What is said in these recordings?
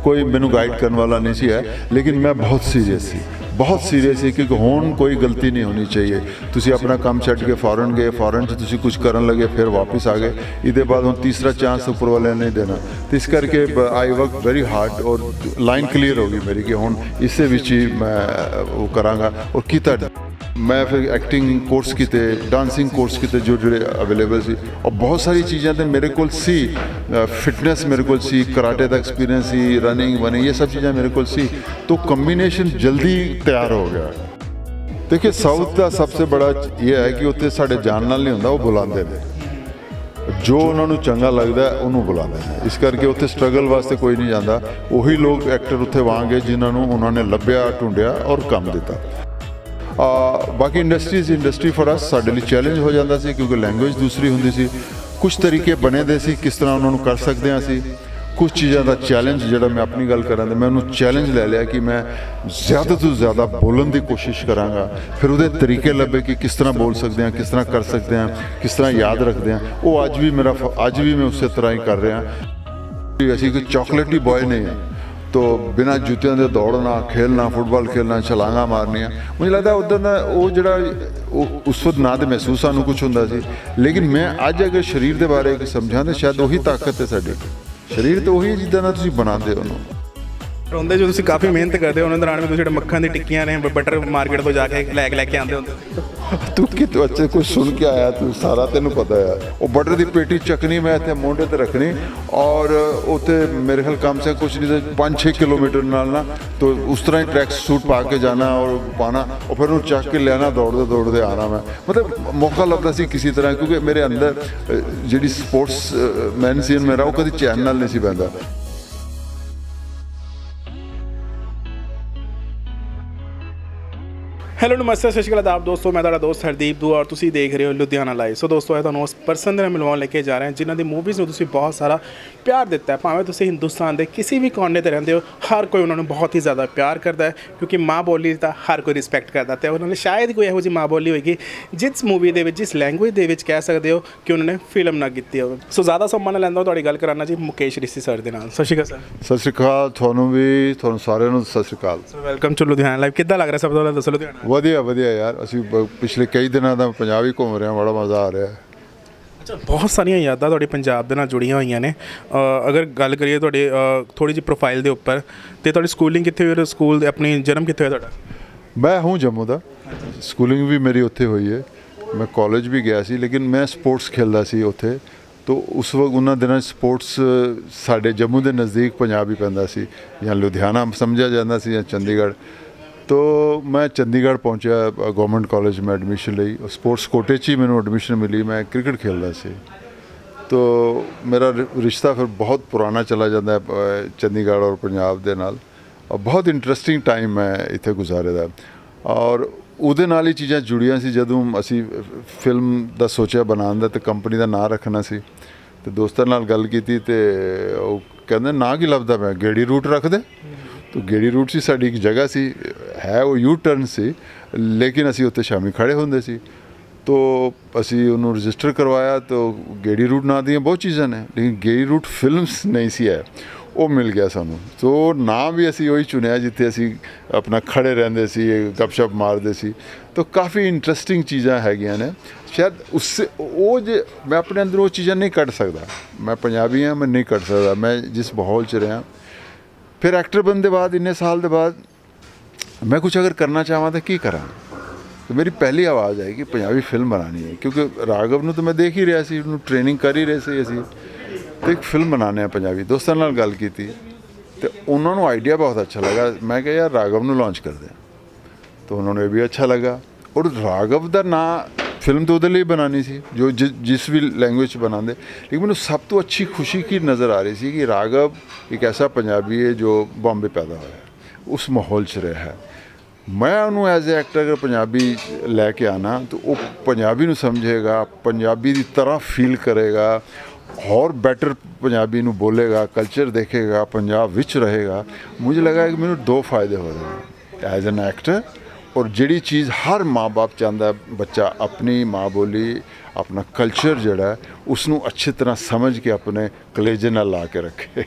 कोई मैनू गाइड करने वाला नहीं सी है, लेकिन मैं बहुत सीरीयस सी क्योंकि हुण कोई गलती नहीं होनी चाहिए। तुसी अपना काम छड्ड के फॉरन गए, फॉरन च तुसी कुछ करन लगे, फिर वापस आ गए, इहदे बाद हुण तीसरा चांस उपर वाले नहीं देना। तो इस करके आई वर्क वेरी हार्ड और लाइन क्लीयर होगी मेरी कि हुण इसे विच ही मैं वो करांगा। और कीता मैं फिर एक्टिंग कोर्स किते, डांसिंग कोर्स किते जो अवेलेबल सी, और बहुत सारी चीज़ें तो मेरे को सी, फिटनेस मेरे को सी, कराटे का एक्सपीरियंस सी, रनिंग वनिंग ये सब चीज़ें मेरे को सी, तो कॉम्बिनेशन जल्दी तैयार हो गया। देखिए साउथ का सबसे बड़ा ये है कि उत्ते साढ़े जान नाल नहीं होंदा, वो बुलाते हैं जो उन्होंने चंगा लगता है उन्होंने बुलाते हैं। इस करके उत्ते स्ट्रगल वास्ते कोई नहीं जाता, वही लोग एक्टर उत्थे वहाँ गए जिन्होंने उन्होंने लभ्या ढूंढिया और काम दिता। बाकी इंडस्ट्री फॉर अस साडे लई चैलेंज हो जाता सी क्योंकि लैंगुएज दूसरी हुंदी सी, कुछ तरीके बने दे सी किस तरह उन्होंने कर सकते हैं असी। कुछ चीज़ों का चैलेंज जो मैं अपनी गल करा तो मैं उन्होंने चैलेंज ले लिया कि मैं ज़्यादा तो ज़्यादा बोलने की कोशिश कराँगा, फिर वो तरीके लभे कि किस तरह बोल सकते हैं, किस तरह कर सकते हैं, किस तरह याद रखते हैं। वो अज भी मैं उस तरह ही कर रहा। असी कोई चॉकलेटी बॉय नहीं है, तो बिना जूतियों के दौड़ना, खेलना, फुटबॉल खेलना, छलांगा मारनिया, मुझे लगता है उधर का वो जरा उस वक्त ना तो महसूस सानू कुछ होंदा सी, लेकिन मैं अज अगर शरीर के बारे समझा तो शायद वही ताकत है साडी। शरीर तो वही जिदा ना तुसीं बनाते हो। रोंदे जो तुसीं काफ़ी मेहनत करते हो, उन्होंने दौरान में तुसीं मक्खन दी टिक्कियां ने बटर मार्केट तो जाके लैके आते होंदे। तू कि अच्छे कुछ सुन के आया, तू सारा तेन पता है। वो बटर की पेटी चकनी मैं इतने मोढे ते रखनी, और उत्ते मेरे ख्याल कम से कुछ नहीं तो 5-6 किलोमीटर ना तो उस तरह ही ट्रैक सूट पा के जाना और पाना, और फिर उन्हें चक के लिया दौड़ते दौड़ते आना। मैं मतलब मौका लगता सी किसी तरह, क्योंकि मेरे अंदर जी स्पोर्ट्स मैन सी मेरा वो कभी चैन नाल नहीं सी पैंदा। हेलो नमस्ते सत श्री अकाल दोस्तों, मैं ਤੁਹਾਡਾ ਦੋਸਤ ਹਰਦੀਪ ਦੂ और ਤੁਸੀਂ देख रहे हो लुधियाना लाइव। सो दोस्तों ਤੁਹਾਨੂੰ ਉਸ ਪਰਸਨ ਦੇ ਨਾਲ ਮਿਲਵਾਉਣ ਲੈ ਕੇ ਜਾ ਰਹੇ ਹਾਂ ਜਿਨ੍ਹਾਂ ਦੀ ਮੂਵੀਜ਼ ਨੂੰ ਤੁਸੀਂ ਬਹੁਤ ਸਾਰਾ ਪਿਆਰ ਦਿੱਤਾ ਹੈ। ਭਾਵੇਂ ਤੁਸੀਂ ਹਿੰਦੁਸਤਾਨ ਦੇ ਕਿਸੇ ਵੀ ਕੋਨੇ ਤੇ ਰਹਿੰਦੇ ਹੋ, ਹਰ ਕੋਈ ਉਹਨਾਂ ਨੂੰ ਬਹੁਤ ਹੀ ਜ਼ਿਆਦਾ ਪਿਆਰ ਕਰਦਾ ਹੈ, ਕਿਉਂਕਿ ਮਾਂ ਬੋਲੀ ਦਾ ਹਰ ਕੋਈ ਰਿਸਪੈਕਟ ਕਰਦਾ ਤੇ ਉਹਨਾਂ ਨੇ ਸ਼ਾਇਦ ਕੋਈ ਇਹੋ ਜਿਹੀ ਮਾਂ ਬੋਲੀ ਹੋਏਗੀ ਜਿਸ ਮੂਵੀ ਦੇ ਵਿੱਚ, ਜਿਸ ਲੈਂਗੁਏਜ ਦੇ ਵਿੱਚ ਕਹਿ ਸਕਦੇ ਹੋ ਕਿ ਉਹਨਾਂ ਨੇ ਫਿਲਮ ਨਾ ਕੀਤੀ ਹੋਵੇ। ਸੋ ਜ਼ਿਆਦਾ ਸਮਾਂ ਨਾ ਲੈਂਦਾ ਤੁਹਾਡੀ ਗੱਲ ਕਰਾਉਣਾ ਜੀ ਮੁਕੇਸ਼ ਰਿਸ਼ੀ ਸਰ ਦੇ ਨਾਲ। ਸਤਿ ਸ਼੍ਰੀ ਅਕਾਲ ਸਰ। ਸਤਿ ਸ਼੍ਰੀ ਅਕਾਲ ਤੁਹਾਨੂੰ ਵੀ, ਤੁਹਾਨੂੰ ਸਾਰਿਆਂ ਨੂੰ ਸਤਿ ਸ਼੍ਰੀ ਅਕਾਲ। So welcome to Ludhiana live. ਕਿੱਦਾਂ ਲੱਗ ਰਿਹਾ ਸਭ ਤੋਂ ਪਹਿਲਾਂ ਦੱਸੋ ਲੁਧਿਆਣਾ? ਵਧੀਆ ਵਧੀਆ यार, ਅਸੀਂ ਪਿਛਲੇ ਕਈ ਦਿਨਾਂ ਦਾ ਪੰਜਾਬ ਹੀ ਘੁੰਮ ਰਹੇ ਹਾਂ, ਬੜਾ ਮਜ਼ਾ ਆ ਰਿਹਾ। ਅੱਛਾ, ਬਹੁਤ ਸਾਰੀਆਂ ਯਾਦਾਂ ਤੁਹਾਡੇ ਪੰਜਾਬ ਦੇ ਨਾਲ ਜੁੜੀਆਂ ਹੋਈਆਂ ਨੇ। ਅਗਰ ਗੱਲ ਕਰੀਏ ਤੁਹਾਡੇ ਥੋੜ੍ਹੀ ਜਿਹੀ ਪ੍ਰੋਫਾਈਲ ਦੇ ਉੱਪਰ, ਤੇ ਤੁਹਾਡੀ ਸਕੂਲਿੰਗ ਕਿੱਥੇ ਹੋਈ, ਸਕੂਲ ਦੇ ਆਪਣੀ ਜਨਮ ਕਿੱਥੇ ਹੋਇਆ ਤੁਹਾਡਾ? ਮੈਂ ਹੂੰ ਜੰਮੂ ਦਾ, ਸਕੂਲਿੰਗ ਵੀ ਮੇਰੀ ਉੱਥੇ ਹੋਈ ਹੈ। ਮੈਂ ਕਾਲਜ ਵੀ ਗਿਆ ਸੀ, ਲੇਕਿਨ ਮੈਂ ਸਪੋਰਟਸ ਖੇਡਦਾ ਸੀ ਉੱਥੇ। तो उस वक्त उन्होंने दिनों स्पोर्ट्स साढ़े जम्मू के नज़दीक पंजाब ही पैंदा सी, या लुधियाना समझा जाता सी, या चंडीगढ़। तो मैं चंडीगढ़ पहुंचा गवर्नमेंट कॉलेज में एडमिशन ली, और स्पोर्ट्स कोटे च ही मैंने एडमिशन मिली। मैं क्रिकेट खेलता सी, तो मेरा रिश्ता फिर बहुत पुराना चला जाता है चंडीगढ़ और पंजाब के नाल, और बहुत इंटरस्टिंग टाइम मैं इत्थे गुजारे दा। और ਉਹਦੇ ਨਾਲ ਹੀ ਚੀਜ਼ਾਂ ਜੁੜੀਆਂ ਸੀ। ਜਦੋਂ ਅਸੀਂ ਫਿਲਮ ਦਾ ਸੋਚਿਆ ਬਣਾਉਣ ਦਾ, ਤੇ ਕੰਪਨੀ ਦਾ ਨਾਂ ਰੱਖਣਾ ਸੀ, ਤੇ ਦੋਸਤਾਂ ਨਾਲ ਗੱਲ ਕੀਤੀ, ਤੇ ਉਹ ਕਹਿੰਦੇ ਨਾਂ ਕੀ ਲੱਭਦਾ ਮੈਂ, ਗੇੜੀ ਰੂਟ ਰੱਖ ਦੇ। ਤਾਂ ਗੇੜੀ ਰੂਟ ਸੀ ਸਾਡੀ ਇੱਕ ਜਗ੍ਹਾ ਸੀ, ਹੈ ਉਹ ਯੂ ਟਰਨ ਸੀ, ਲੇਕਿਨ ਅਸੀਂ ਉੱਥੇ ਸ਼ਾਮੀ ਖੜ੍ਹੇ ਹੁੰਦੇ ਸੀ। तो असी उन्होंने रजिस्टर करवाया, तो गेड़ी रूट ना दी बहुत चीज़ा ने, लेकिन गेड़ी रूट फिल्म्स नहीं सी है, वो मिल गया सानू। तो नाम भी असी वही चुनिया जिथे असी अपना खड़े रहंदे सी, गपशप मारते सी। तो काफ़ी इंटरस्टिंग चीज़ा हैगियां ने। शायद उससे वो जो मैं अपने अंदर वो चीज़ा नहीं कढ़ सकता, मैं पंजाबी हाँ, मैं नहीं कढ़ सकता। मैं जिस माहौल च रहा, फिर एक्टर बनने के बाद, इन्ने साल के बाद मैं कुछ अगर करना चाहवा तो की करा। तो मेरी पहली आवाज़ है कि पंजाबी फिल्म बनानी है, क्योंकि राघव न तो मैं देख ही रहा सी, ट्रेनिंग कर ही रहे थे असी, तो एक फिल्म बनाने पंजाबी। दोस्तों नाल गल की तो उन्होंने आइडिया बहुत अच्छा लगा। मैं कहा यार राघव न लॉन्च कर दें, तो उन्होंने भी अच्छा लगा। और राघव का ना फिल्म तो वो बनानी सी जो जिस भी लैंग्वेज बनाते, लेकिन मैंने सब तो अच्छी खुशी की नज़र आ रही थी कि राघव एक ऐसा पंजाबी है जो बॉम्बे पैदा हुआ है, उस माहौल च रहा है। मैं उन्होंने एज ए एक्टर अगर पंजाबी लैके आना, तो वो पंजाबी नू समझेगा, पंजाबी की तरह फील करेगा, और बैटर पंजाबी नू बोलेगा, कल्चर देखेगा, पंजाब विच रहेगा। मुझे लगा कि मैंने दो फायदे हो रहे हैं एज एन एक्टर, और जिहड़ी चीज़ हर माँ बाप चाहता है बच्चा अपनी माँ बोली ਆਪਣਾ ਕਲਚਰ ਜਿਹੜਾ ਹੈ ਉਸ ਨੂੰ ਅੱਛੀ ਤਰ੍ਹਾਂ ਸਮਝ ਕੇ ਆਪਣੇ ਕਲੇਜੇ ਨਾਲ ਲਾ ਕੇ ਰੱਖੇ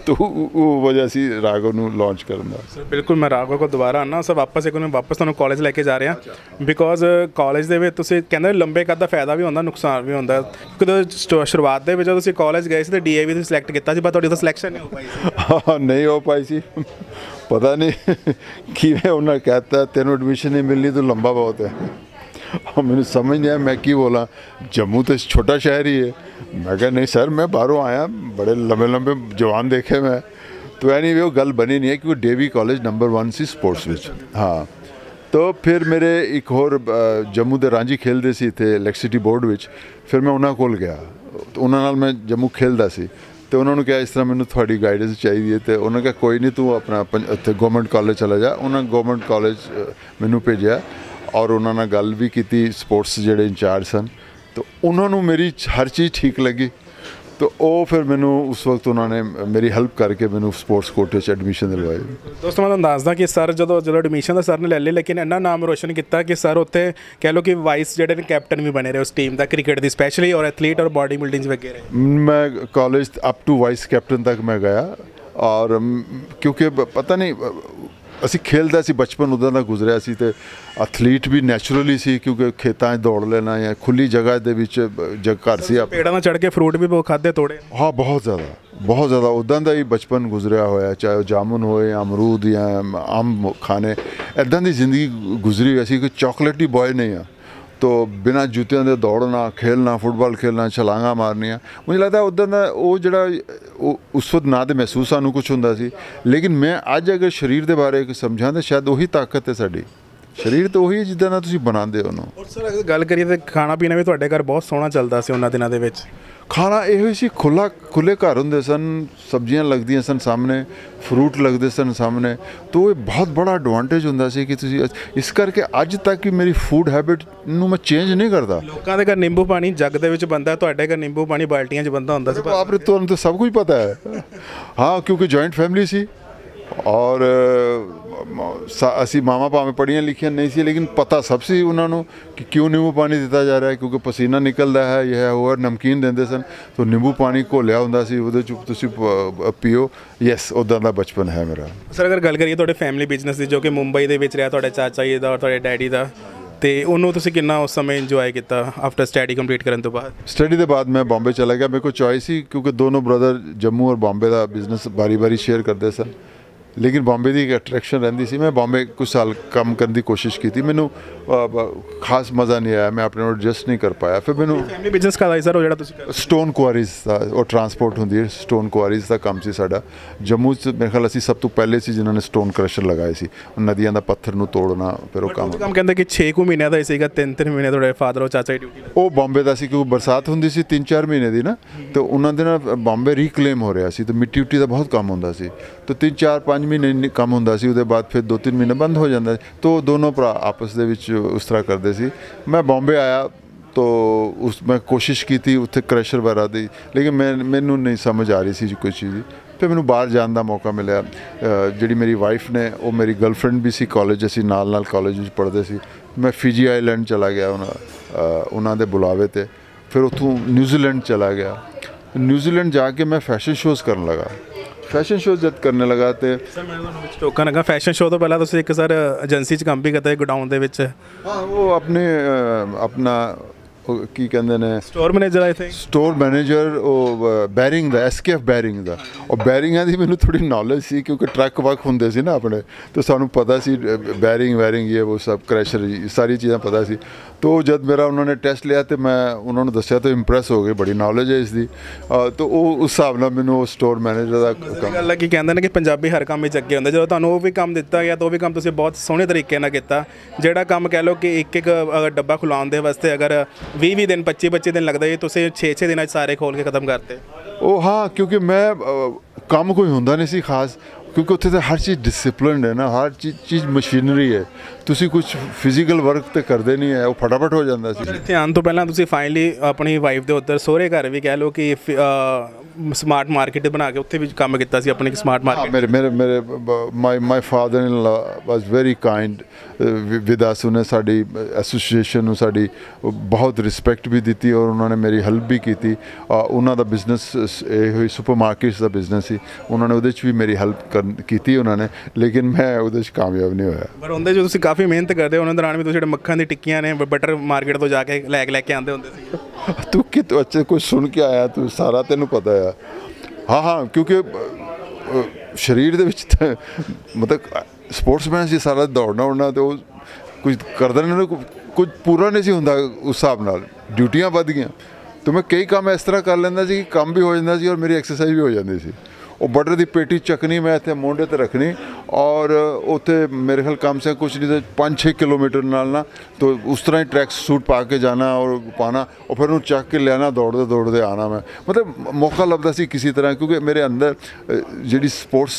तो वो वजह सी राघव ਨੂੰ ਲਾਂਚ ਕਰਨ ਦਾ। ਸਰ ਬਿਲਕੁਲ ਮੈਂ ਰਾਘਵ ਕੋਲ ਦੁਬਾਰਾ ਆਉਣਾ ਸਰ ਵਾਪਸ ਤੁਹਾਨੂੰ ਕਾਲਜ ਲੈ ਕੇ ਜਾ ਰਿਹਾ ਬਿਕੋਜ਼ ਕਾਲਜ ਦੇ ਵਿੱਚ ਤੁਸੀਂ ਕਹਿੰਦੇ ਲੰਬੇ ਕੱਦ ਦਾ ਫਾਇਦਾ ਵੀ ਹੁੰਦਾ ਨੁਕਸਾਨ ਵੀ ਹੁੰਦਾ ਕਿਉਂਕਿ ਸ਼ੁਰੂਆਤ ਦੇ ਵਿੱਚ ਜਦੋਂ ਤੁਸੀਂ ਕਾਲਜ ਗਏ ਸੀ ਤਾਂ ਡੀਏਵੀ ਤੁਸੀਂ ਸਿਲੈਕਟ ਕੀਤਾ ਸੀ ਪਰ ਤੁਹਾਡੀ ਤਾਂ ਸਿਲੈਕਸ਼ਨ ਨਹੀਂ ਹੋ ਪਾਈ ਸੀ। ਹਾਂ ਨਹੀਂ ਹੋ ਪਾਈ ਸੀ ਪਤਾ ਨਹੀਂ ਕਿਵੇਂ ਉਹਨਾਂ ਕਹਿਤਾ ਤੈਨੂੰ ਐਡਮਿਸ਼ਨ ਨਹੀਂ ਮਿਲਣੀ ਤੂੰ ਲੰਬਾ ਬਹੁਤ ਹੈ और मैंने समझ नहीं आया मैं की बोला जम्मू तो छोटा शहर ही है मैं कहा नहीं सर मैं बाहरों आया बड़े लंबे लंबे जवान देखे मैं तो यानी वो गल बनी नहीं है क्योंकि डेवी कॉलेज नंबर 1 सी स्पोर्ट्स विच हाँ तो फिर मेरे एक होर जम्मू के रांझी खेलते सी थे इलैक्ट्रिसिटी बोर्ड विच फिर मैं उन्होंने कोल गया तो उन्होंने मैं जम्मू खेलता सी तो उन्होंने कहा इस तरह मैंने थोड़ी गाइडेंस चाहिए तो उन्होंने कहा कोई नहीं तू अपना उत्थे गवर्नमेंट कॉलेज चला जा उन्होंने गवर्नमेंट कॉलेज मैनू भेजा और उन्होंने गल भी की स्पोर्ट्स जेडे इंचार्ज सन तो उन्होंने मेरी हर चीज़ ठीक लगी तो वो फिर मैनू उस वक्त उन्होंने मेरी हेल्प करके मैनू स्पोर्ट्स कोटे च एडमिशन दिलवाई। दोस्तों मैं ਤੁਹਾਨੂੰ ਦੱਸਦਾ ਕਿ ਸਰ ਜਦੋਂ ਐਡਮਿਸ਼ਨ ਦਾ ਸਰ ਨੇ ਲੈ ਲਈ ਲੇਕਿਨ ਇੰਨਾ ਨਾਮ ਰੋਸ਼ਨ ਕੀਤਾ ਕਿ ਸਰ ਉੱਥੇ ਕਹਿ ਲਓ ਕਿ ਵਾਈਸ ਜਿਹੜੇ ਨੇ ਕੈਪਟਨ ਵੀ ਬਣੇ ਰਹੇ ਉਸ ਟੀਮ ਦਾ ਕ੍ਰਿਕਟ ਦੀ ਸਪੈਸ਼ਲੀ ਔਰ ਐਥਲੀਟ ਔਰ बॉडी बिल्डिंग वगैरह। मैं college up to vice captain तक मैं गया और क्योंकि पता नहीं ਅਸੀਂ ਖੇਲਦਾ ਸੀ ਬਚਪਨ ਉਦਾਂ ਦਾ ਗੁਜ਼ਰਿਆ ਸੀ ਤੇ ਐਥਲੀਟ ਵੀ ਨੈਚੁਰਲੀ ਸੀ ਕਿਉਂਕਿ ਖੇਤਾਂ 'ਚ ਦੌੜ ਲੈਣਾ ਜਾਂ ਖੁੱਲੀ ਜਗ੍ਹਾ ਦੇ ਵਿੱਚ ਘਰ ਸੀ ਪੇੜਾਂ 'ਤੇ ਚੜ੍ਹ ਕੇ ਫਰੂਟ ਵੀ ਬਹੁਤ ਖਾਦੇ ਤੋੜੇ ਹਾਂ ਬਹੁਤ ਜ਼ਿਆਦਾ ਉਦਾਂ ਦਾ ਹੀ ਬਚਪਨ ਗੁਜ਼ਰਿਆ ਹੋਇਆ ਚਾਹੇ ਉਹ ਜਾਮੁਨ ਹੋਏ ਅਮਰੂਦ ਜਾਂ ਅੰਬ ਖਾਣੇ ਇੱਦਾਂ ਦੀ ਜ਼ਿੰਦਗੀ ਗੁਜ਼ਰੀ ਹੋਈ ਸੀ ਕਿ ਚਾਕਲੇਟੀ ਬॉय नहीं ਆ तो बिना जूतियां दे दौड़ना खेलना फुटबॉल खेलना छलांगा मारनियां मुझे लगता है उदा वो जड़ा उस वक्त ना तो महसूस सानू कुछ हुंदा सी लेकिन मैं अज अगर शरीर के बारे समझां तो शायद उही ताकत है साडी शरीर तो उही जिद्दां दा तुसीं बनांदे हो ਉਹਨੂੰ। और सर अगर गल करिए तो खाना पीना भी ਤੁਹਾਡੇ ਘਰ बहुत सोहना ਚੱਲਦਾ ਸੀ ਉਹਨਾਂ ਦਿਨਾਂ ਦੇ ਵਿੱਚ। ਖਾਣਾ ਇਹੋ ਸੀ ਖੁੱਲੇ ਘਰ ਹੁੰਦੇ ਸਨ ਸਬਜ਼ੀਆਂ ਲੱਗਦੀਆਂ ਸਨ ਸਾਹਮਣੇ ਫਰੂਟ ਲੱਗਦੇ ਸਨ ਸਾਹਮਣੇ तो ਇਹ ਬਹੁਤ ਬੜਾ ਐਡਵਾਂਟੇਜ ਹੁੰਦਾ ਸੀ ਕਿ ਤੁਸੀਂ ਇਸ ਕਰਕੇ ਅੱਜ ਤੱਕ ਵੀ ਮੇਰੀ ਫੂਡ ਹੈਬਿਟ ਨੂੰ ਮੈਂ ਚੇਂਜ ਨਹੀਂ ਕਰਦਾ। ਲੋਕਾਂ ਦੇ ਘਰ ਨਿੰਬੂ ਪਾਣੀ ਜੱਗ ਦੇ ਵਿੱਚ ਬੰਦਾ ਤੁਹਾਡੇ ਘਰ ਨਿੰਬੂ ਪਾਣੀ ਬਾਲਟੀਆਂ 'ਚ ਬੰਦਾ ਹੁੰਦਾ ਸੀ। आपने तुरंत तो सब कुछ पता है हाँ क्योंकि जॉइंट फैमिली सी और ਅਸੀਂ ਮਾਵਾਂ ਭਾਵੇਂ ਪੜ੍ਹੀਆਂ ਲਿਖੀਆਂ ਨਹੀਂ ਸੀ ਲੇਕਿਨ ਪਤਾ ਸਭ ਸੀ ਉਹਨਾਂ ਨੂੰ ਕਿ ਕਿਉਂ ਨਿੰਬੂ ਪਾਣੀ ਦਿੱਤਾ ਜਾ ਰਿਹਾ ਹੈ ਕਿਉਂਕਿ ਪਸੀਨਾ ਨਿਕਲਦਾ ਹੈ ਇਹ ਹੈ ਹੋਰ ਨਮਕੀਨ ਦਿੰਦੇ ਸਨ ਤਾਂ ਨਿੰਬੂ ਪਾਣੀ ਘੋਲਿਆ ਹੁੰਦਾ ਸੀ ਉਹਦੇ 'ਚ ਤੁਸੀਂ ਪੀਓ ਯੈਸ ਉੱਦਾਂ ਦਾ ਬਚਪਨ ਹੈ ਮੇਰਾ। ਸਰ ਅਗਰ ਗੱਲ ਕਰੀਏ ਤੁਹਾਡੇ ਫੈਮਿਲੀ ਬਿਜ਼ਨਸ ਦੀ ਜੋ ਕਿ ਮੁੰਬਈ ਦੇ ਵਿੱਚ ਰਿਹਾ ਤੁਹਾਡੇ ਚਾਚਾ ਜੀ ਦਾ ਔਰ ਤੁਹਾਡੇ ਡੈਡੀ ਦਾ ਤੇ ਉਹਨੂੰ ਤੁਸੀਂ ਕਿੰਨਾ ਉਸ ਸਮੇਂ ਇੰਜੋਏ ਕੀਤਾ ਆਫਟਰ ਸਟੱਡੀ ਕੰਪਲੀਟ ਕਰਨ ਤੋਂ ਬਾਅਦ। ਸਟੱਡੀ ਦੇ ਬਾਅਦ ਮੈਂ ਬੰਬੇ ਚਲਾ ਗਿਆ ਮੇਰੇ ਕੋਲ ਚੋਇਸ ਸੀ ਕਿਉਂਕਿ ਦੋਨੋਂ ਬ੍ਰਦਰ ਜੰਮੂ ਔਰ ਬੰਬੇ ਦਾ ਬਿਜ਼ਨਸ ਵਾਰੀ ਸ਼ੇਅਰ ਕਰਦੇ ਸਨ लेकिन बॉम्बे की एक अट्रैक्शन रही सी मैं बॉम्बे कुछ साल कम करने की कोशिश की थी मैनू खास मज़ा नहीं आया मैं अपने एडजस्ट नहीं कर पाया फिर मैनू फैमिली बिजनेस का सर जो तुसीं स्टोन कुआरीज का और ट्रांसपोर्ट होंदी है स्टोन कुआरीज का काम सी साडा जम्मू च मेरे ख्याल असीं सब तो पहले सी जिन्होंने स्टोन क्रशर लगाए सी नदियां दा पत्थर नू तोड़ना फिर वो काम कहते कि 6 महीने का ही सीगा 3 महीने थोड़े फादर और चाचा की ड्यूटी वो बॉम्बे का सी क्योंकि बरसात होंदी सी 3-4 महीने की ना तो उन्होंने ना बॉम्बे रिक्लेम हो रहा सी तो मिट्टी उट्टी का बहुत काम होंदा सी तो 3-4-5 महीने ਕੰਮ ਹੁੰਦਾ ਸੀ ਉਹਦੇ ਬਾਅਦ ਫਿਰ 2-3 ਮਹੀਨੇ ਬੰਦ ਹੋ ਜਾਂਦਾ तो दोनों ਭਰਾ ਆਪਸ ਦੇ ਵਿੱਚ ਉਸ ਤਰ੍ਹਾਂ ਕਰਦੇ ਸੀ। मैं बॉम्बे आया तो उस मैं कोशिश की थी उत्थे क्रशर वगैरह दी लेकिन मैनू नहीं समझ आ रही सी कोई चीज़ फिर मैनू बाहर जाने का मौका मिला जी मेरी वाइफ ने वो मेरी गर्लफ्रेंड भी सी कॉलेज असी नाल कॉलेज में पढ़ते सी मैं फिजी आइलैंड चला गया उन्होंने बुलावे ते फिर उतों न्यूजीलैंड चला गया न्यूजीलैंड जाके मैं फैशन शोज़ करने लगा फैशन शो जब करने लगा तो सर मैं टोकन लगा फैशन शो तो पहला तुसीं एक सर एजेंसी च काम भी करते गोडाउन ਦੇ ਵਿੱਚ हाँ वो अपना की कहते हैं store manager I think store manager bearing का SKF बैरिंग का और बैरिंग की मैंने थोड़ी नॉलेज सी क्योंकि ट्रक वक होंगे सी ना अपने तो सानू पता सी बैरिंग ये वो सब क्रैशर सारी चीज़ें पता सी तो जब मेरा उन्होंने टेस्ट लिया तो मैं उन्होंने दसिया तो इंप्रैस हो गए बड़ी नॉलेज है इसकी तो उस हिसाब ਨਾਲ ਮੈਨੂੰ स्टोर मैनेजर ਦਾ ਗੱਲ ਹੈ ਕਿ ਕਹਿੰਦੇ ਨੇ ਕਿ ਪੰਜਾਬੀ ਹਰ ਕੰਮ ਵਿੱਚ ਅੱਗੇ ਹੁੰਦਾ ਜਦੋਂ ਤੁਹਾਨੂੰ ਉਹ ਵੀ ਕੰਮ ਦਿੱਤਾ ਗਿਆ ਤਾਂ ਉਹ ਵੀ ਕੰਮ ਤੁਸੀਂ ਬਹੁਤ ਸੋਹਣੇ ਤਰੀਕੇ ਨਾਲ ਕੀਤਾ ਜਿਹੜਾ ਕੰਮ ਕਹਿ ਲਓ ਕਿ ਇੱਕ ਅਗਰ ਡੱਬਾ ਖੁਲਾਉਣ ਦੇ ਵਾਸਤੇ ਅਗਰ 20 दिन 25 दिन लगता है तुसीं 6 दिन सारे खोल के ख़त्म करते ਉਹ ਹਾਂ ਕਿਉਂਕਿ ਮੈਂ ਕੰਮ ਕੋਈ ਹੁੰਦਾ ਨਹੀਂ ਸੀ ਖਾਸ क्योंकि उत्थे तो हर चीज़ डिसिपलिन है ना, हर चीज़ मशीनरी है, तुसी कुछ फिजिकल वर्क तो करते नहीं है, वो फटाफट हो जाता सी। ਇੱਥੇ ਆਉਣ ਤੋਂ ਪਹਿਲਾਂ ਤੁਸੀਂ ਫਾਈਨਲੀ ਆਪਣੀ ਵਾਈਫ ਦੇ ਉੱਧਰ ਸਹੁਰੇ ਘਰ ਵੀ ਕਹਿ ਲਓ ਕਿ ਸਮਾਰਟ ਮਾਰਕੀਟ ਬਣਾ ਕੇ ਉੱਥੇ ਵੀ ਕੰਮ ਕੀਤਾ ਸੀ ਆਪਣੀ ਸਮਾਰਟ हाँ, ਮਾਰਕੀਟ। मेरे my father in law was very kind with us। उन्हें साड़ी एसोसीएशन साड़ी बहुत रिस्पैक्ट भी दी और उन्होंने मेरी हेल्प भी की थी। उन्होंने बिजनेस हुई सुपरमार्केट्स का बिजनेस ही, उन्होंने उहदे च भी मेरी हेल्प की उन्होंने, लेकिन मैं उहदे च कामयाब नहीं होया। ਪਰ ਉਹਦੇ 'ਚ ਤੁਸੀਂ ਕਾਫੀ ਮਿਹਨਤ ਕਰਦੇ ਹੋ, ਉਹਨਾਂ ਦੌਰਾਨ ਵੀ ਤੁਸੀਂ ਜਿਹੜੇ ਮੱਖਣ ਦੀ ਟਿੱਕੀਆਂ ਨੇ ਬਟਰ ਮਾਰਕੀਟ ਤੋਂ ਜਾ ਕੇ ਲੈ ਕੇ ਆਉਂਦੇ ਹੁੰਦੇ ਸੀ। तू कि तू अच्छे कुछ सुन के आया, तू सारा तेन पता है। हाँ हाँ, क्योंकि शरीर दे विच मतलब स्पोर्ट्समैन से सारा दौड़ना उड़ना तो कुछ करदा नहीं, कुछ पूरा नहीं सी हुंदा उस हिसाब नाल, ड्यूटियां वध गईयां तो मैं कई काम इस तरह कर लैंदा सी कि काम भी हो जाता सी और मेरी एक्सरसाइज भी हो जाती सी। ਉਹ ਬਟਰ ਦੀ ਪੇਟੀ ਚੱਕਣੀ ਮੈਂ ਇੱਥੇ ਮੋਢੇ 'ਤੇ ਰੱਖਣੀ ਔਰ ਉੱਥੇ ਮੇਰੇ ਖਿਆਲ ਕਮ ਸੇ ਕੁਛ ਨਹੀਂ ਤਾਂ 5-6 ਕਿਲੋਮੀਟਰ ਨਾਲ ਨਾ तो उस तरह ही ट्रैक सूट पा के जाना और पाना और फिर उन्हें चक के लिया दौड़ते दौड़ते आना। मैं मतलब मौका लगता सी किसी तरह, क्योंकि मेरे अंदर जी स्पोर्ट्स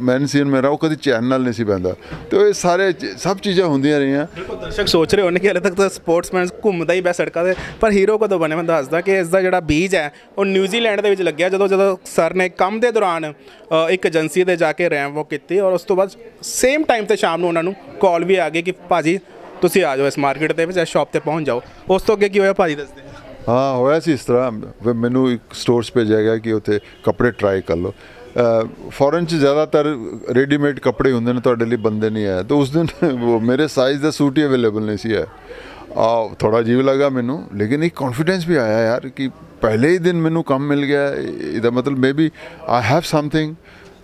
मैन सीन मेरा वो कभी चैन नाल नहीं सी पैंदा, तो ये सारे सब चीज़ां होंदियां रहियां। दर्शक सोच रहे होने कि हले तक तो स्पोर्ट्समैन घूमदा ही पिया सड़कों ते, पर हीरो कदों बने। मैं दसदा कि इसका जिहड़ा बीज है वो न्यूजीलैंड दे विच लग्गिया ਜਦੋਂ सर ने काम के दौरान एक एजेंसी ते जाके रैंप वॉक की और उस तो बाद सेम टाइम ते शाम ਨੂੰ ਉਹਨਾਂ ਨੂੰ कॉल भी आ गई कि भाजी ਤੁਸੀਂ ਆ ਜਾਓ ਇਸ ਮਾਰਕੀਟ ਦੇ ਵਿੱਚ, ਇਸ ਸ਼ਾਪ ਤੇ ਪਹੁੰਚ ਜਾਓ। ਉਸ ਤੋਂ ਅੱਗੇ ਕੀ ਹੋਇਆ ਭਾਜੀ ਦੱਸਦੇ। ਹਾਂ ਹੋਇਆ ਸੀ ਇਸ ਤਰ੍ਹਾਂ, ਮੈਨੂੰ ਇੱਕ ਸਟੋਰਸ ਭੇਜਿਆ ਗਿਆ ਕਿ ਉੱਥੇ ਕੱਪੜੇ ਟਰਾਈ ਕਰ ਲਓ। ਫੋਰਨ 'ਚ ਜ਼ਿਆਦਾਤਰ ਰੈਡੀਮੇਡ ਕੱਪੜੇ ਹੁੰਦੇ ਨੇ, ਤੁਹਾਡੇ ਲਈ ਬੰਦੇ ਨਹੀਂ ਹੈ। ਤਾਂ ਉਸ ਦਿਨ ਮੇਰੇ ਸਾਈਜ਼ ਦਾ ਸੂਟ ਹੀ ਅਵੇਲੇਬਲ ਨਹੀਂ ਸੀ ਹੈ। ਥੋੜਾ ਅਜੀਬ ਲੱਗਾ ਮੈਨੂੰ, ਲੇਕਿਨ ਇੱਕ ਕੌਨਫੀਡੈਂਸ ਵੀ ਆਇਆ ਯਾਰ ਕਿ ਪਹਿਲੇ ਹੀ दिन ਮੈਨੂੰ ਕੰਮ ਮਿਲ ਗਿਆ, ਇਹਦਾ ਮਤਲਬ maybe I have something.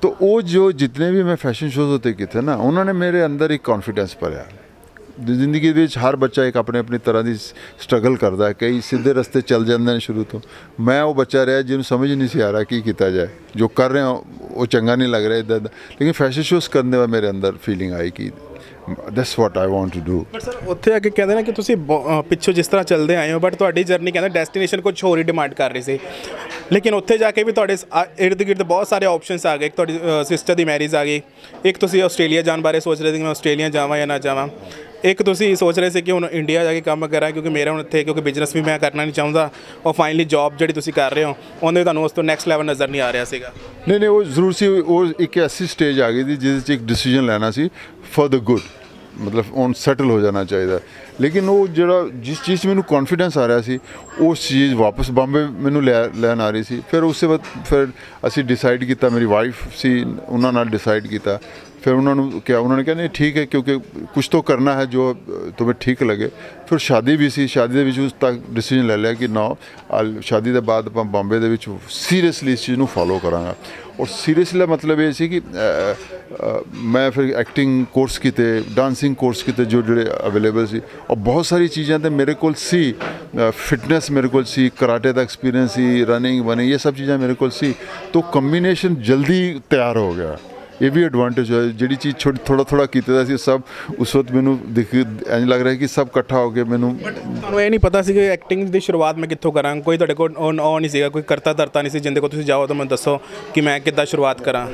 तो वो जो जितने भी मैं फैशन शोज़ होते किए ना, उन्होंने मेरे अंदर एक कॉन्फिडेंस भरिया। जिंदगी में हर बच्चा एक अपने अपनी तरह की स्ट्रगल करता है, कई सीधे रस्ते चल जाते हैं शुरू तो। मैं वो बच्चा रहा जिन्होंने समझ नहीं सी आ रहा कि किया जाए, जो कर रहे हो वो चंगा नहीं लग रहा इधर, लेकिन फैशन शोज़ करने में मेरे अंदर फीलिंग आई कि that's what I want to do। ਪਰ ਸਰ ਉੱਥੇ ਆ ਕੇ ਕਹਿੰਦੇ ਨਾ ਕਿ ਤੁਸੀਂ ਪਿੱਛੋਂ ਜਿਸ ਤਰ੍ਹਾਂ ਚੱਲਦੇ ਆਏ ਹੋ, ਬਟ ਤੁਹਾਡੀ ਜਰਨੀ ਕਹਿੰਦੇ ਡੈਸਟੀਨੇਸ਼ਨ ਕੁਝ ਹੋਰ ਹੀ ਡਿਮਾਂਡ ਕਰ ਰਹੀ ਸੀ, ਲੇਕਿਨ ਉੱਥੇ ਜਾ ਕੇ ਵੀ ਤੁਹਾਡੇ ਇਰਦ ਗਿਰਦ ਬਹੁਤ ਸਾਰੇ ਆਪਸ਼ਨਸ ਆ ਗਏ। ਇੱਕ ਤੁਹਾਡੀ ਸਿਸਟਰ ਦੀ ਮੈਰਿਜ ਆ ਗਈ, ਇੱਕ ਤੁਸੀਂ ਆਸਟ੍ਰੇਲੀਆ ਜਾਣ ਬਾਰੇ ਸੋਚ ਰਹੇ ਸੀ ਕਿ ਮੈਂ ਆਸਟ੍ਰੇਲੀਆ ਜਾਵਾਂ ਜਾਂ ਨਾ ਜਾਵਾਂ, ਇੱਕ ਤੁਸੀਂ ਸੋਚ ਰਹੇ ਸੀ ਕਿ ਹੁਣ ਇੰਡੀਆ ਜਾ ਕੇ ਕੰਮ ਕਰਾਂ ਕਿਉਂਕਿ ਮੇਰਾ ਹੁਣ ਇੱਥੇ ਕਿਉਂਕਿ ਬਿਜ਼ਨਸ ਵੀ ਮੈਂ ਕਰਨਾ ਨਹੀਂ ਚਾਹੁੰਦਾ, ਔਰ ਫਾਈਨਲੀ ਜੌਬ ਜਿਹੜੀ ਤੁਸੀਂ ਕਰ ਰਹੇ ਹੋ ਉਹਦੇ ਤੁਹਾਨੂੰ ਉਸ ਤੋਂ ਨੈਕਸਟ ਲੈਵਲ ਨਜ਼ਰ ਨਹੀਂ ਆ ਰਿਹਾ ਸੀਗਾ। नहीं वो जरूर सी, वो एक ऐसी स्टेज आ गई थी जिस एक डिसीजन लेना सी फॉर द गुड, मतलब ਹੁਣ ਸੈਟਲ ਹੋ ਜਾਣਾ ਚਾਹੀਦਾ। ਲੇਕਿਨ ਉਹ ਜਿਹੜਾ ਜਿਸ ਚੀਜ਼ 'ਚ ਮੈਨੂੰ ਕੌਨਫੀਡੈਂਸ ਆ ਰਿਹਾ ਸੀ, ਉਸ ਚੀਜ਼ ਵਾਪਸ ਬੰਬੇ ਮੈਨੂੰ ਲੈਣ ਆ ਰਹੀ ਸੀ। ਫਿਰ ਉਸ ਤੋਂ ਬਾਅਦ ਫਿਰ ਅਸੀਂ ਡਿਸਾਈਡ ਕੀਤਾ, ਮੇਰੀ ਵਾਈਫ ਸੀ ਉਹਨਾਂ ਨਾਲ ਡਿਸਾਈਡ ਕੀਤਾ। फिर उन्होंने कहा नहीं ठीक है, क्योंकि कुछ तो करना है जो तुम्हें ठीक लगे। फिर शादी भी सी, शादी के उस तक डिसीजन ले लिया कि ना शादी के बाद आप बॉम्बे के सीरीयसली इस चीज़ को फॉलो करांगा। और सीरीयसली मतलब ये सी कि मैं फिर एक्टिंग कोर्स किए, डांसिंग कोर्स किए जो जोड़े अवेलेबल सी, और बहुत सारी चीज़ें तो मेरे को सी, फिटनेस मेरे को सी, कराटे का एक्सपीरियंस सी, रनिंग वनिंग ये सब चीज़ें मेरे को सी। तो कॉम्बिनेशन जल्दी तैयार हो गया। ये भी एडवांटेज है, जी चीज़ छोटी थोड़ा थोड़ा किया सब उस वक्त मैनू दिख इंज लग रहा है कि सब इकट्ठा हो गए। मैनू ਤੁਹਾਨੂੰ ਇਹ ਨਹੀਂ ਪਤਾ ਸੀ ਕਿ ਐਕਟਿੰਗ ਦੀ ਸ਼ੁਰੂਆਤ ਮੈਂ ਕਿੱਥੋਂ ਕਰਾਂ, ਕੋਈ ਤੁਹਾਡੇ ਕੋਲ ਉਹ ਨਹੀਂ ਸੀਗਾ, ਕੋਈ ਕਰਤਾ ਧਰਤਾ ਨਹੀਂ ਸੀ ਜਿੰਦੇ ਕੋਲ ਤੁਸੀਂ ਜਾਓ ਤਾਂ ਮੈਨੂੰ ਦੱਸੋ ਕਿ ਮੈਂ ਕਿੱਦਾਂ ਸ਼ੁਰੂਆਤ ਕਰਾਂ।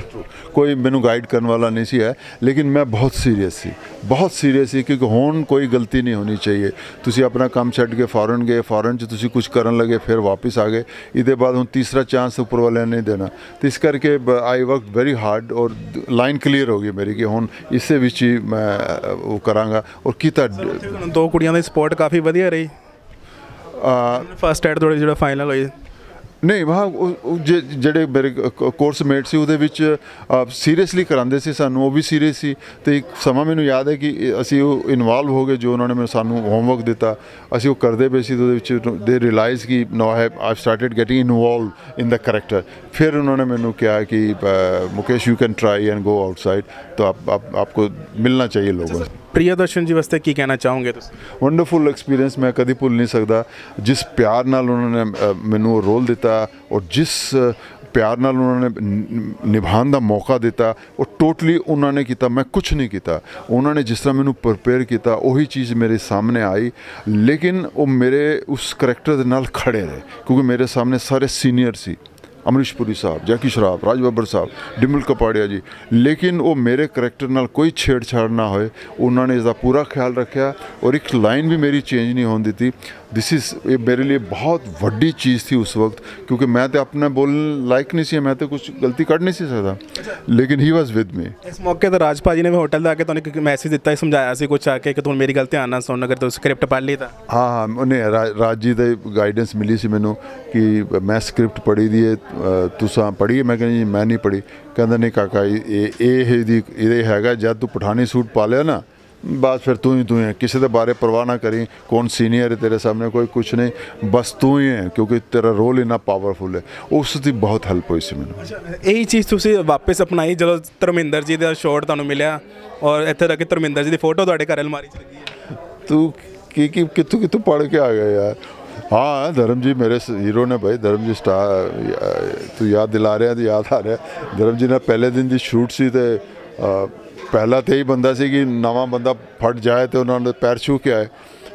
कोई मैनू गाइड करने वाला नहीं सी है, लेकिन मैं बहुत सीरीयस सी, बहुत सीरीयस सी, क्योंकि हुण कोई गलती नहीं होनी चाहिए। तुसी अपना काम छड्ड के फॉरन गए, फॉरन च तुसी कुछ करन लगे, फिर वापस आ गए, इहदे बाद हुण तीसरा चांस उपर वाले नहीं देना। तो इस करके आई वर्क वेरी हार्ड और लाइन क्लीयर हो गई मेरी कि हुण इसे विच ही मैं वो करांगा। और कीता ਦੋ ਕੁੜੀਆਂ ਦੀ ਸਪੋਰਟ ਕਾਫੀ ਵਧੀਆ ਰਹੀ। ਫਸਟ ਐਡ ਥੋੜੀ ਜਿਹੜਾ ਫਾਈਨਲ ਹੋਈ नहीं वहाँ ਜਿਹੜੇ ਮੇਰੇ ਕੋਰਸ ਮੇਟ ਸੀ ਉਹਦੇ ਵਿੱਚ ਸੀਰੀਅਸਲੀ ਕਰਾਉਂਦੇ ਸੀ ਸਾਨੂੰ, ਉਹ ਵੀ ਸੀਰੀਅਸ ਸੀ। ਤੇ ਇੱਕ ਸਮਾਂ ਮੈਨੂੰ ਯਾਦ ਹੈ ਕਿ ਅਸੀਂ ਉਹ ਇਨਵੋਲਵ ਹੋ ਗਏ, ਜੋ ਉਹਨਾਂ ਨੇ ਸਾਨੂੰ ਹੋਮਵਰਕ ਦਿੱਤਾ ਅਸੀਂ ਉਹ ਕਰਦੇ ਪਏ ਸੀ। ਉਹਦੇ ਵਿੱਚ ਦੇ ਰਿਅਲਾਈਜ਼ ਕਿ no I started getting involve in the character. ਫਿਰ ਉਹਨਾਂ ਨੇ ਮੈਨੂੰ ਕਿਹਾ कि Mukesh you can try and go outside, तो आपको मिलना चाहिए लोगों से। प्रियदर्शन जी वास्ते की कहना चाहोगे तुसीं? वंडरफुल एक्सपीरियंस, मैं कभी भुल नहीं सकता। जिस प्यार नाल उन्होंने मैनू रोल दिता और जिस प्यार नाल उन्होंने निभाने का मौका दिता, और टोटली उन्होंने किया, मैं कुछ नहीं किया। उन्होंने जिस तरह मैनू प्रिपेयर किया वही चीज़ मेरे सामने आई, लेकिन वो मेरे उस करैक्टर के नाल खड़े रहे, क्योंकि मेरे सामने सारे सीनियर सी, अमरीश पुरी साहब, जैकी श्रॉफ, राज बब्बर साहब, डिम्पल कपाड़िया जी, लेकिन वो मेरे करैक्टर नाल कोई छेड़छाड़ ना होए, उन्होंने इसका पूरा ख्याल रखा और एक लाइन भी मेरी चेंज नहीं होने दी। दिस इज़ ये मेरे लिए बहुत वड्डी चीज़ थी उस वक्त, क्योंकि मैं तो अपना बोलने लायक नहीं सी, मैं तो कुछ गलती कर नहीं सी सकता, लेकिन ही वॉज विद मी। इस मौके तो राज भाजी ने भी होटल आके तो मैसेज दिता, समझाया सी कुछ आके कि तुम मेरी गल ध्यान ना सुन, अगर तू स्क्रिप्ट पढ़ ली तो। हाँ हाँ, उन्हें राज जी की गाइडेंस मिली सी मैनू कि मैं स्क्रिप्ट पढ़ी दी है, तुसा पढ़ी है? मैं कहनी जी मैं नहीं पढ़ी। कहता नहीं काका ये हैगा, जब तू पठानी सूट पा लिया ना बस फिर तू ही है, किसी के बारे परवाह ना करी, कौन सीनियर है तेरे सामने, कोई कुछ नहीं, बस तू ही है, क्योंकि तेरा रोल इन्ना पावरफुल है। उसकी बहुत हेल्प हुई सी मैनू। यही चीज़ तुसी वापस अपनाई जो धर्मिंदर जी का शॉट तुहानू मिलिया और इत्थे तक धर्मिंदर जी की फोटो तुहाडे घर अलमारी च लगी है? तू कितों पढ़ के आ गया यार? हाँ, धर्म जी मेरे हीरो ने भाई, धर्म जी स्टार, तू याद दिला रहा तो याद आ रहा। धर्म जी ने पहले दिन की शूट सी तो पहला तो यही बंदा सी कि नवा बंदा फट जाए तो उन्होंने पैर छू के आए,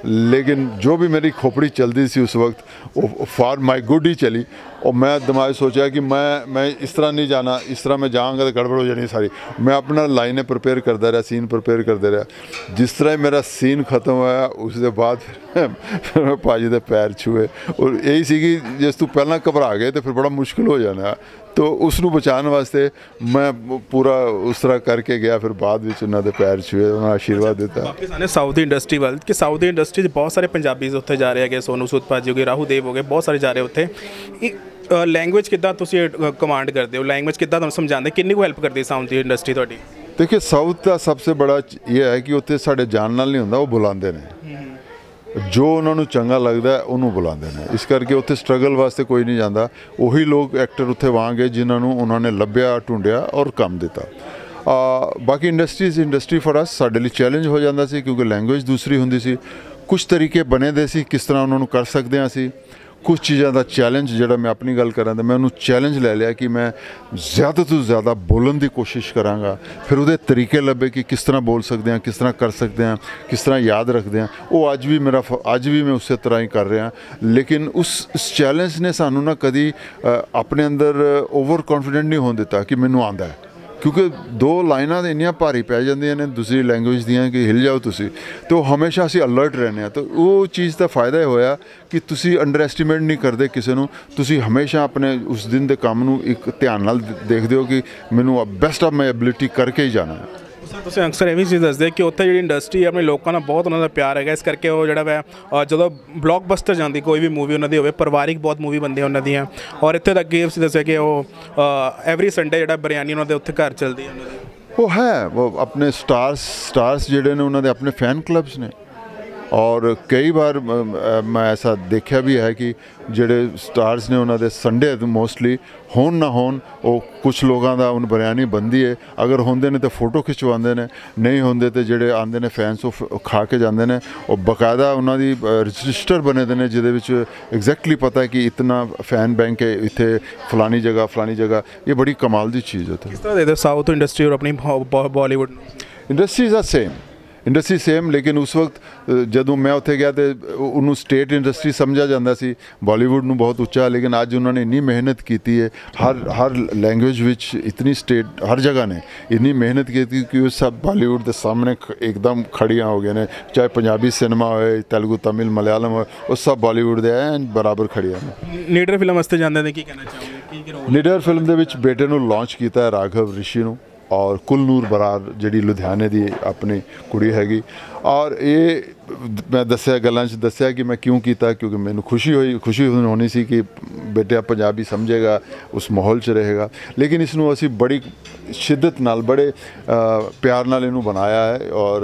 लेकिन जो भी मेरी खोपड़ी चलती सी उस वक्त वो फॉर माई गुड ही चली। और मैं दिमाग सोचा कि मैं इस तरह नहीं जाना, इस तरह मैं जाऊँगा तो गड़बड़ हो जानी सारी। मैं अपना लाइनें प्रिपेयर करता रहा, सीन प्रिपेयर करते रहा। जिस तरह मेरा सीन खत्म हुआ उसके बाद फिर मैं भाजी के पैर छूए, और यही सी कि जिस तू पहला घबरा गए तो फिर बड़ा मुश्किल हो जाना, तो उसनू बचाने वास्ते मैं पूरा उस तरह करके गया। फिर बाद में उन्होंने पैर छूए, उन्होंने आशीर्वाद दिता। वापस आने साउथ दी इंडस्ट्री वाल कि साउथ दी इंडस्ट्री बहुत सारे पंजाबीज उत्थे जा रहे हैं, सोनू सूद भाजी हो गए, राहू देव हो गए, बहुत सारे जा रहे उत्थे। लैंग्वेज किद्दां तुसीं कमांड करते हो, लैंग्वेज किद्दां तुहानूं समझाते, किन्नी को हेल्प करती साउथ दी इंडस्ट्री तुहाडी? देखिए साउथ का सबसे बड़ा ये है कि उत्थे साढ़े जान नाल नहीं होंदा, वो बुलाते हैं जो उन्होंने चंगा लगता है उन्होंने बुलाते हैं। इस करके उत्थे स्ट्रगल वास्ते कोई नहीं जाता, वही लोग एक्टर उत्थे वहाँ गए जिन्होंने उन्होंने लभ्या ढूंढिया और काम दिता। बाकी इंडस्ट्री फॉर अस साढ़े लिए चैलेंज हो जाता सी, क्योंकि लैंग्वेज दूसरी होंदी सी, कुछ तरीके बने दे सी किस तरह उन्होंने कर सकते हैं असी। कुछ चीज़ों का चैलेंज जो मैं अपनी गल करा तो मैं उन्होंने चैलेंज ले लिया कि मैं ज़्यादा तो ज़्यादा बोलने की कोशिश कराँगा, फिर वो तरीके लभे कि किस तरह बोल सकते हैं, किस तरह कर सकते हैं, किस तरह याद रखते हैं। वो अज भी मैं उस तरह ही कर रहा, लेकिन उस चैलेंज ने सानू ना कभी अपने अंदर ओवर कॉन्फिडेंट नहीं होने दिता कि मैनू आंदा है, क्योंकि दो लाइनां इन्नियां भारी पै जांदियां ने दूसरी लैंग्वेज दियां कि हिल जाओ तुसी, तो हमेशा असी अलर्ट रहने। तो वो चीज़ का फायदा होया कि तुसी अंडर एस्टीमेट नहीं करते किसी नूं, तुसी हमेशा अपने उस दिन के काम नूं एक ध्यान नाल देखदे हो कि मैनू बेस्ट ऑफ माई एबिलिटी करके ही जाना है। ਤੁਸੀਂ ਅਕਸਰ ਇਹ ਵੀ ਚੀਜ਼ ਦੱਸਦੇ ਕਿ ਉੱਥੇ ਜਿਹੜੀ ਇੰਡਸਟਰੀ ਆਪਣੇ ਲੋਕਾਂ ਨਾਲ ਬਹੁਤ ਉਹਨਾਂ ਦਾ ਪਿਆਰ ਹੈਗਾ, ਇਸ ਕਰਕੇ ਉਹ ਜਿਹੜਾ ਵਾ ਜਦੋਂ ਬਲੌਕਬਸਟਰ ਜਾਂਦੀ ਕੋਈ ਵੀ ਮੂਵੀ ਉਹਨਾਂ ਦੀ ਹੋਵੇ, ਪਰਿਵਾਰਿਕ ਬਹੁਤ ਮੂਵੀ ਬਣਦੀਆਂ ਉਹਨਾਂ ਦੀਆਂ। ਔਰ ਇੱਥੇ ਤੱਕ ਕਿ ਤੁਸੀਂ ਦੱਸਿਆ ਕਿ ਉਹ ਐਵਰੀ ਸੰਡੇ ਜਿਹੜਾ ਬਿਰਿਆਨੀ ਉਹਨਾਂ ਦੇ ਉੱਥੇ ਘਰ ਚੱਲਦੀ ਹੈ ਉਹਨਾਂ ਦੀ। वो है वो अपने स्टार्स जोड़े ने उन्होंने अपने फैन क्लब्स ने, और कई बार मैं ऐसा देखा भी है कि जोड़े स्टार्स ने उन्होंने संडे मोस्टली होन ना होन वो कुछ लोगों का उन बिरयानी बनती है, अगर होंगे ने तो फोटो खिंचवाते हैं, नहीं होंगे तो जोड़े आते हैं फैंस वो खा के जाते हैं। और बकायदा उन्होंने रजिस्टर बने दे ने जिहदे एग्जैक्टली पता है कि इतना फैन बैंक है इत्थे फलानी जगह। ये बड़ी कमाल की चीज़ होती है। किस तरह दे साउथ इंडस्ट्री और अपनी Bollywood industries our industry same, लेकिन उस वक्त जदों मैं उत्थे गया तो उन्होंने स्टेट इंडस्ट्री समझा जाता सी, बॉलीवुड नूं बहुत उच्चा, लेकिन अज उन्होंने इन्नी मेहनत की है हर लैंग्वेज विच, इतनी स्टेट हर जगह ने इन्नी मेहनत की कि वो सब बॉलीवुड के सामने एकदम खड़ियाँ हो गए ने, चाहे पंजाबी सिनेमा हो, तेलुगु तमिल मलयालम हो, वो सब बॉलीवुड के बराबर खड़ियाँ ने। नीडर फिल्म वास्ते जाते हैं, की कहना चाहोगे? नीडर फिल्म के विच बेटे नूं लॉन्च किया है राघव ऋषि नूं, और कुलनूर बरार जी लुधियाने की अपनी कुड़ी हैगी। और ये मैं दसिया गल्लां च दसिया कि मैं क्यों किया, क्योंकि मैनू खुशी होनी सी कि बेटा पंजाबी समझेगा, उस माहौल च रहेगा। लेकिन इसनू असी बड़ी शिद्दत नाल बड़े प्यार नाल इनू बनाया है, और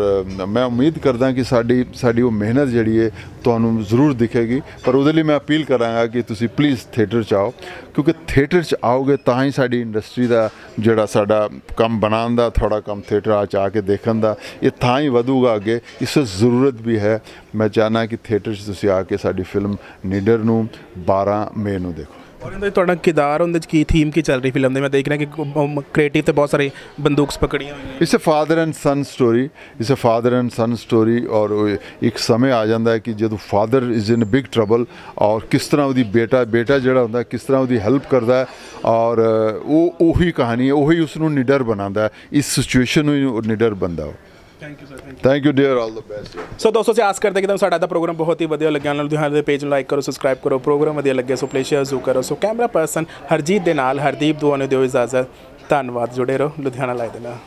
मैं उम्मीद करदा कि साडी वो मेहनत जिहड़ी है तुहानू जरूर दिखेगी। पर उहदे लई मैं अपील करांगा कि तुसी प्लीज़ थिएटर च आओ, क्योंकि थिएटर च आओगे तां ही साडी इंडस्ट्री का जिहड़ा साडा काम बनाउण दा, थोड़ा काम थिएटर च आके देखण दा, ये तां ही वधूगा अगे। इस ज़रूरत भी है। मैं चाहना कि थिएटर च तुसी आके साडी फिल्म नीडर नू 12 मई नू देखो। ਔਰ ਇਹਦੇ ਤੁਹਾਡਾ ਕਿਰਦਾਰ ਉਹਦੇ 'ਚ ਕੀ ਥੀਮ ਕੀ ਚੱਲ ਰਹੀ ਫਿਲਮ ਦੇ? ਮੈਂ ਦੇਖ ਰਿਹਾ ਕਿ ਕ੍ਰੀਏਟਿਵ ਤੇ ਬਹੁਤ ਸਾਰੇ ਬੰਦੂਕਸ ਪਕੜੀਆਂ ਹੋਈਆਂ। It's a father and son story, it's a father and son story. ਔਰ ਇੱਕ ਸਮੇਂ ਆ ਜਾਂਦਾ ਹੈ ਕਿ ਜਦੋਂ father is in big trouble, ਔਰ ਕਿਸ ਤਰ੍ਹਾਂ ਉਹਦੀ ਬੇਟਾ ਜਿਹੜਾ ਹੁੰਦਾ ਕਿਸ ਤਰ੍ਹਾਂ ਉਹਦੀ ਹੈਲਪ ਕਰਦਾ ਹੈ, ਔਰ ਉਹ ਉਹੀ ਕਹਾਣੀ ਹੈ, ਉਹੀ ਉਸ ਨੂੰ ਨਿਡਰ ਬਣਾਉਂਦਾ ਹੈ, ਇਸ ਸਿਚੁਏਸ਼ਨ ਨੂੰ ਉਹ ਨਿਡਰ ਬਣਦਾ। Thank you sir, thank you dear, all the best. So ਦੋਸਤੋ ਅਸੀਂ ਆਸ ਕਰਦੇ ਕਿ ਤੁਹਾਨੂੰ ਸਾਡਾ ਦਾ ਪ੍ਰੋਗਰਾਮ ਬਹੁਤ ਹੀ ਵਧੀਆ ਲੱਗਿਆ। ਲੁਧਿਆਣਾ ਦੇ ਪੇਜ ਨੂੰ ਲਾਈਕ ਕਰੋ, ਸਬਸਕ੍ਰਾਈਬ ਕਰੋ, ਪ੍ਰੋਗਰਾਮ ਵਧੀਆ ਲੱਗੇ ਸੋ ਪਲੀਜ਼ ਸ਼ੇਅਰ ਜ਼ਰੂਰ ਕਰੋ। ਸੋ ਕੈਮਰਾ ਪਰਸਨ ਹਰਜੀਤ ਦੇ ਨਾਲ ਹਰਦੀਪ ਦੁਆ ਨੂੰ ਦਿਓ ਇਜਾਜ਼ਤ। ਧੰਨਵਾਦ, ਜੁੜੇ ਰਹੋ ਲੁਧਿਆਣਾ ਲਾਈਵ ਦੇ ਨਾਲ।